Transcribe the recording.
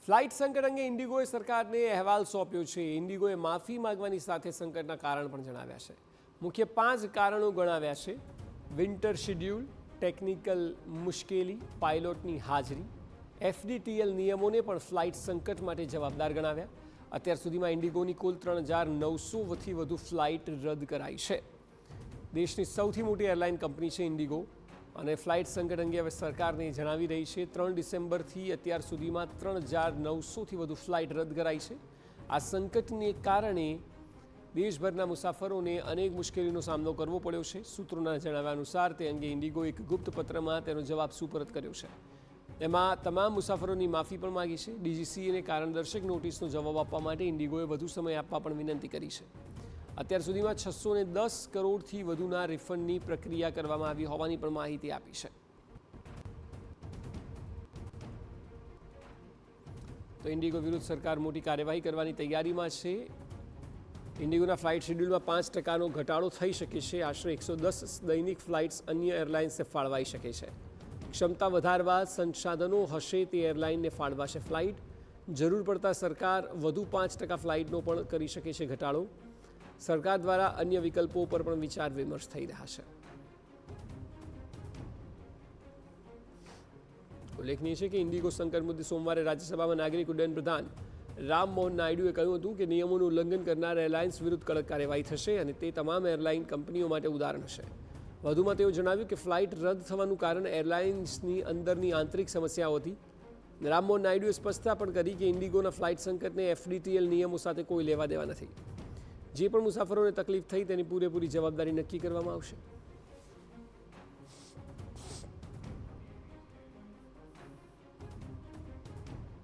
Flight સંકટ અંગે ઇન્ડિગોએ સરકારને અહેવાલ સોંપ્યો છે। ઇન્ડિગોએ માફી માંગવાની સાથે સંકટના કારણ પણ જણાવ્યા છે। મુખ્ય 5 કારણો ગણાવ્યા છે। વિન્ટર શેડ્યુલ, ટેકનિકલ મુશ્કેલી, પાયલોટની હાજરી, એફડીટીએલ નિયમોને પણ ફ્લાઇટ સંકટ માટે જવાબદાર ગણાવ્યા। અત્યાર સુધીમાં ઇન્ડિગોની કુલ 3900થી વધુ ફ્લાઇટ રદ કરાઈ છે। દેશની સૌથી મોટી એરલાઇન કંપની છે ઇન્ડિગો અને ફ્લાઇટ સંકટ અંગે હવે સરકારને જણાવી રહી છે। 3 ડિસેમ્બરથી અત્યાર સુધીમાં 3900થી વધુ ફ્લાઇટ રદ કરાઈ છે। આ સંકટને કારણે દેશભરના મુસાફરોને અનેક મુશ્કેલીનો સામનો કરવો પડ્યો છે। સૂત્રોના જણાવ્યા અનુસાર તે અંગે ઇન્ડિગો એક ગુપ્ત પત્રમાં તેનો જવાબ સુપરત કર્યો છે। એમાં તમામ મુસાફરોની માફી પણ માગી છે। ડીજીસીએને કારણદર્શક નોટિસનો જવાબ આપવા માટે ઇન્ડિગોએ વધુ સમય આપવા પણ વિનંતી કરી છે। અત્યાર સુધીમાં 610 કરોડથી વધુના રિફંડની પ્રક્રિયા કરવામાં આવી હોવાની પણ માહિતી આપી છે। તો ઇન્ડિગો વિરુદ્ધ સરકાર મોટી કાર્યવાહી કરવાની તૈયારીમાં છે। ઇન્ડિગોના ફ્લાઇટ શેડ્યુલમાં 5%નો ઘટાડો થઈ શકે છે। આશરે 110 દૈનિક ફ્લાઇટ્સ અન્ય એરલાઇન્સને ફાળવાઈ શકે છે। ક્ષમતા વધારવા સંસાધનો હશે તે એરલાઇનને ફાળવાશે ફ્લાઇટ। જરૂર પડતા સરકાર વધુ 5% ફ્લાઇટનો પણ કરી શકે છે ઘટાડો। સરકાર દ્વારા અન્ય વિકલ્પો પર પણ વિચાર વિમર્શ થઈ રહ્યા છે। ઉલ્લેખનીય છે કે ઇન્ડિગો સંકટ મુદ્દે સોમવારે રાજ્યસભામાં નાગરિક ઉડ્ડયન પ્રધાન રામમોહન નાયડુએ કહ્યું હતું કે નિયમોનું ઉલ્લંઘન કરનાર એરલાઇન્સ વિરુદ્ધ કડક કાર્યવાહી થશે અને તે તમામ એરલાઇન કંપનીઓ માટે ઉદાહરણ હશે। વધુમાં તેઓ જણાવ્યું કે ફ્લાઇટ રદ થવાનું કારણ એરલાઇન્સની અંદરની આંતરિક સમસ્યાઓ હતી। રામમોહન નાયડુએ સ્પષ્ટતા પણ કરી કે ઇન્ડિગોના ફ્લાઇટ સંકટને એફડીટીએલ નિયમો સાથે કોઈ લેવા દેવા નથી। જે પણ મુસાફરોને તકલીફ થઈ તેની પૂરેપૂરી જવાબદારી નક્કી કરવામાં આવશે।